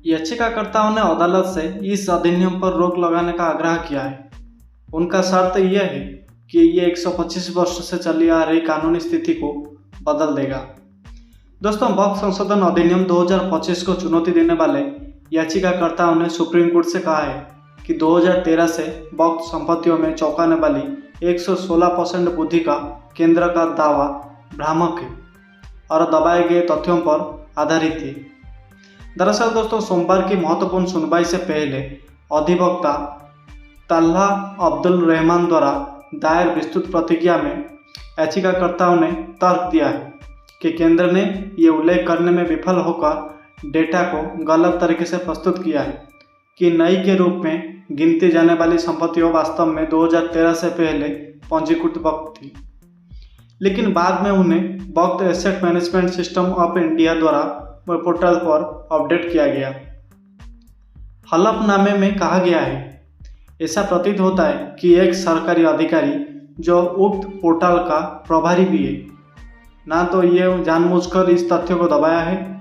याचिकाकर्ताओं ने अदालत से इस अधिनियम पर रोक लगाने का आग्रह किया है। उनका शर्त यह है कि ये 125 वर्ष से चली आ रही कानूनी स्थिति को बदल देगा। दोस्तों, वक्फ संशोधन अधिनियम 2025 को चुनौती देने वाले याचिकाकर्ताओं ने सुप्रीम कोर्ट से कहा है कि 2013 से वक्फ संपत्तियों में चौंकाने वाली 116% वृद्धि का केंद्र का दावा भ्रामक है और दबाए गए तथ्यों पर आधारित है। दरअसल दोस्तों, सोमवार की महत्वपूर्ण सुनवाई से पहले अधिवक्ता तल्हा अब्दुल रहमान द्वारा दायर विस्तृत प्रतिज्ञा में याचिकाकर्ताओं ने तर्क दिया है कि केंद्र ने ये उल्लेख करने में विफल होकर डेटा को गलत तरीके से प्रस्तुत किया है कि नई के रूप में गिनती जाने वाली संपत्तियों वास्तव में 2013 से पहले पंजीकृत वक्त थी, लेकिन बाद में उन्हें वक्त asset management system of India द्वारा पोर्टल पर अपडेट किया गया। हलफनामे में कहा गया है, ऐसा प्रतीत होता है कि एक सरकारी अधिकारी जो उक्त पोर्टल का प्रभारी भी है, ना तो ये जानबूझकर इस तथ्य को दबाया है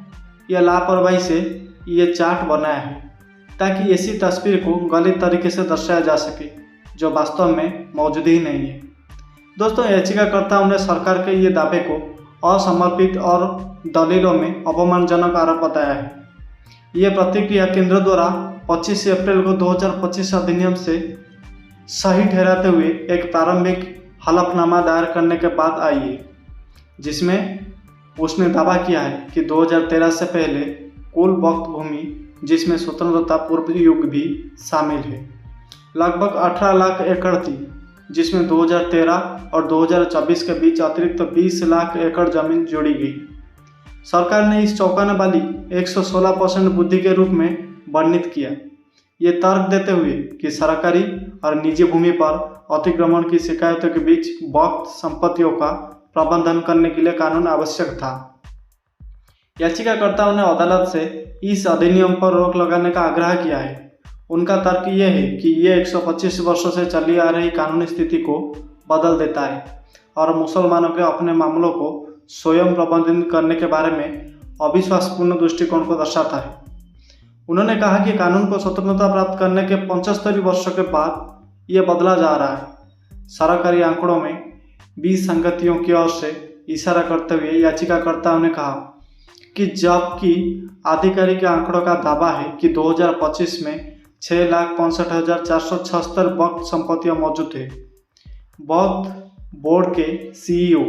या लापरवाही से ये चार्ट बनाया है ताकि ऐसी तस्वीर को गलत तरीके से दर्शाया जा सके जो वास्तव में मौजूद ही नहीं है। दोस्तों, याचिकाकर्ताओं ने सरकार के ये दावे को असमर्पित और दलीलों में अपमानजनक आरोप बताया है। ये प्रतिक्रिया केंद्र द्वारा 25 अप्रैल को 2025 अधिनियम से सही ठहराते हुए एक प्रारंभिक हलफनामा दायर करने के बाद आई है, जिसमें उसने दावा किया है कि 2013 से पहले कुल वक्फ भूमि, जिसमें स्वतंत्रता पूर्व युग भी शामिल है, लगभग 18 लाख एकड़ थी, जिसमें 2013 और 2024 के बीच अतिरिक्त 20 लाख एकड़ जमीन जोड़ी गई। सरकार ने इस चौंकाने वाली 116% वृद्धि के रूप में वर्णित किया, ये तर्क देते हुए कि सरकारी और निजी भूमि पर अतिक्रमण की शिकायतों के बीच वक्फ संपत्तियों का प्रबंधन करने के लिए कानून आवश्यक था। याचिकाकर्ताओं ने अदालत से इस अधिनियम पर रोक लगाने का आग्रह किया है। उनका तर्क यह है कि ये 125 वर्षों से चली आ रही कानूनी स्थिति को बदल देता है और मुसलमानों के अपने मामलों को स्वयं प्रबंधित करने के बारे में अविश्वासपूर्ण दृष्टिकोण को दर्शाता है। उन्होंने कहा कि कानून को स्वतंत्रता प्राप्त करने के 75 वर्षों के बाद ये बदला जा रहा है। सरकारी आंकड़ों में विसंगतियों की ओर से इशारा करते हुए याचिकाकर्ताओं ने कहा कि जबकि आधिकारिक आंकड़ों का दावा है कि 2025 में 6,65,476 वक्फ संपत्तियां मौजूद है, वक्फ बोर्ड के सीईओ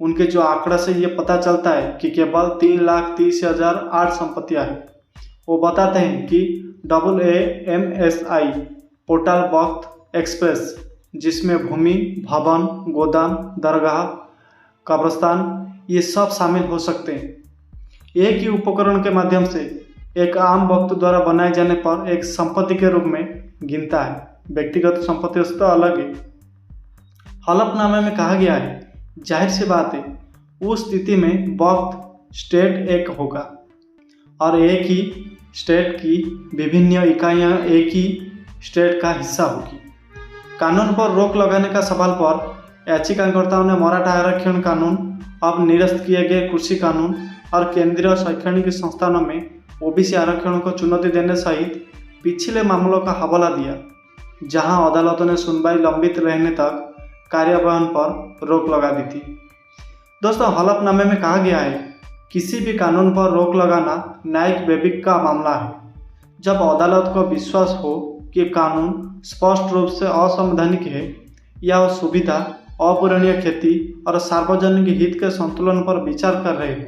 उनके जो आंकड़ा से ये पता चलता है कि केवल 3,30,008 संपत्तियां हैं। वो बताते हैं कि AAMSI पोर्टल वक्फ एक्सप्रेस, जिसमें भूमि, भवन, गोदाम, दरगाह, कब्रस्तान ये सब शामिल हो सकते हैं, एक ही उपकरण के माध्यम से एक आम वक्त द्वारा बनाए जाने पर एक संपत्ति के रूप में गिनता है। व्यक्तिगत संपत्ति से तो अलग है। हलफनामे में कहा गया है, जाहिर सी बात है, उस स्थिति में वक्फ स्टेट एक होगा और एक ही स्टेट की विभिन्न इकाइयां एक ही स्टेट का हिस्सा होगी। कानून पर रोक लगाने का सवाल पर याचिकाकर्ताओं ने मराठा आरक्षण कानून, अब निरस्त किए गए कृषि कानून और केंद्रीय शैक्षणिक संस्थानों में ओबीसी आरक्षण को चुनौती देने सहित पिछले मामलों का हवाला दिया, जहां अदालतों ने सुनवाई लंबित रहने तक कार्यवाहन पर रोक लगा दी थी। दोस्तों, हलफनामे में कहा गया है, किसी भी कानून पर रोक लगाना न्यायिक विवेक का मामला है। जब अदालत को विश्वास हो कि कानून स्पष्ट रूप से असंवैधानिक है या वह सुविधा, अपूरणीय क्षति और सार्वजनिक हित के संतुलन पर विचार कर रहे हो।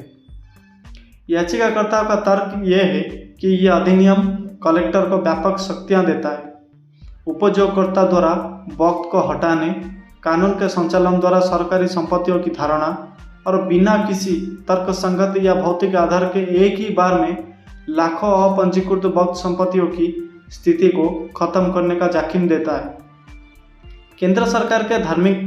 याचिकाकर्ताओं का तर्क यह है कि यह अधिनियम कलेक्टर को व्यापक शक्तियां देता है, उपयोगकर्ता द्वारा वक्त को हटाने, कानून के संचालन द्वारा सरकारी संपत्तियों की धारणा और बिना किसी तर्कसंगत या भौतिक आधार के एक ही बार में लाखों अपंजीकृत वक्त संपत्तियों की स्थिति को खत्म करने का जाकिम देता है। केंद्र सरकार के धार्मिक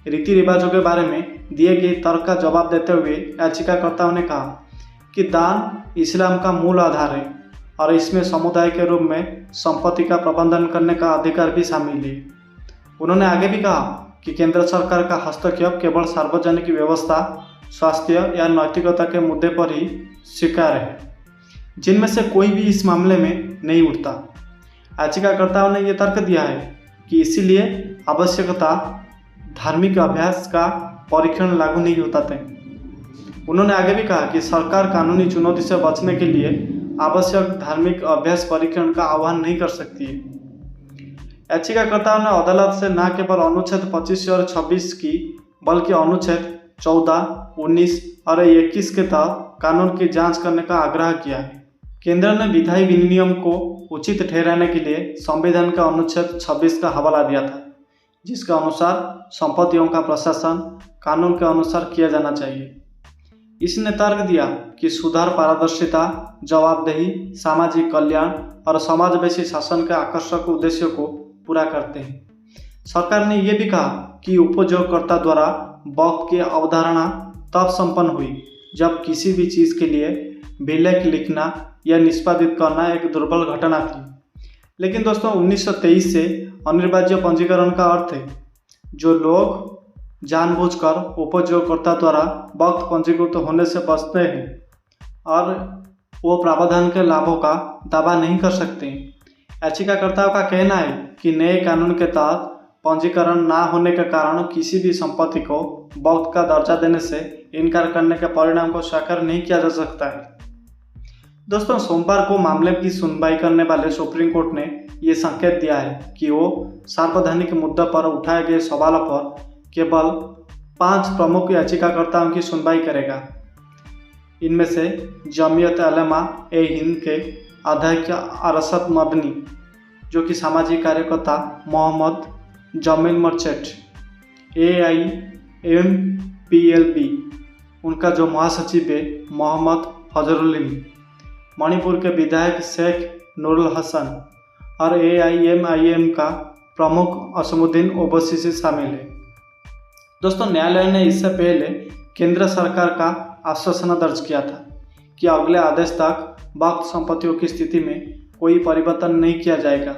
रीति रिवाजों के बारे में दिए गए तर्क का जवाब देते हुए याचिकाकर्ताओं ने कहा कि दान इस्लाम का मूल आधार है और इसमें समुदाय के रूप में संपत्ति का प्रबंधन करने का अधिकार भी शामिल है। उन्होंने आगे भी कहा कि केंद्र सरकार का हस्तक्षेप केवल सार्वजनिक व्यवस्था, स्वास्थ्य या नैतिकता के मुद्दे पर ही स्वीकार्य है, जिनमें से कोई भी इस मामले में नहीं उठता। याचिकाकर्ताओं ने यह तर्क दिया है कि इसीलिए आवश्यकता धार्मिक अभ्यास का परीक्षण लागू नहीं होता थे। उन्होंने आगे भी कहा कि सरकार कानूनी चुनौती से बचने के लिए आवश्यक धार्मिक अभ्यास परीक्षण का आह्वान नहीं कर सकती है। याचिकाकर्ताओं ने अदालत से न केवल अनुच्छेद 25 और 26 की बल्कि अनुच्छेद 14, 19 और 21 के तहत कानून की जांच करने का आग्रह किया है। केंद्र ने विधायी विनियम को उचित ठहराने के लिए संविधान का अनुच्छेद 26 का हवाला दिया था, जिसके अनुसार संपत्तियों का प्रशासन कानून के अनुसार किया जाना चाहिए। इसने तर्क दिया कि सुधार पारदर्शिता, जवाबदेही, सामाजिक कल्याण और समावेशी शासन के आकर्षक उद्देश्यों को पूरा करते हैं। सरकार ने यह भी कहा कि उपयोगकर्ता द्वारा वक्त की अवधारणा तब संपन्न हुई जब किसी भी चीज़ के लिए विलेख लिखना या निष्पादित करना एक दुर्बल घटना थी। लेकिन दोस्तों 1923 से अनिवार्य पंजीकरण का अर्थ है जो लोग जानबूझकर उपयोगकर्ता द्वारा वक्त पंजीकृत होने से बचते हैं और वो प्रावधान के लाभों का दावा नहीं कर सकते। याचिकाकर्ताओं का कहना है कि नए कानून के तहत पंजीकरण ना होने के कारण किसी भी संपत्ति को वक्त का दर्जा देने से इनकार करने के परिणाम को स्वीकार नहीं किया जा सकता है। दोस्तों सोमवार को मामले की सुनवाई करने वाले सुप्रीम कोर्ट ने ये संकेत दिया है कि वो सार्वधानिक मुद्दे पर उठाए गए सवालों पर केवल 5 प्रमुख याचिकाकर्ताओं की सुनवाई करेगा। इनमें से जमीयत उलमा ए हिंद के अध्यक्ष अरशद मदनी, जो कि सामाजिक कार्यकर्ता मोहम्मद जमील मर्चेंट, AIMPLB उनका जो महासचिव है मोहम्मद फजरुल्लीम, मणिपुर के विधायक शेख नूरुल हसन और AIMIM का प्रमुख असमुद्दीन ओवैसी से शामिल है। दोस्तों न्यायालय ने इससे पहले केंद्र सरकार का आश्वासन दर्ज किया था कि अगले आदेश तक वक्त संपत्तियों की स्थिति में कोई परिवर्तन नहीं किया जाएगा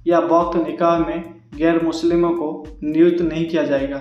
या वक्त निकाह में गैर मुस्लिमों को नियुक्त नहीं किया जाएगा।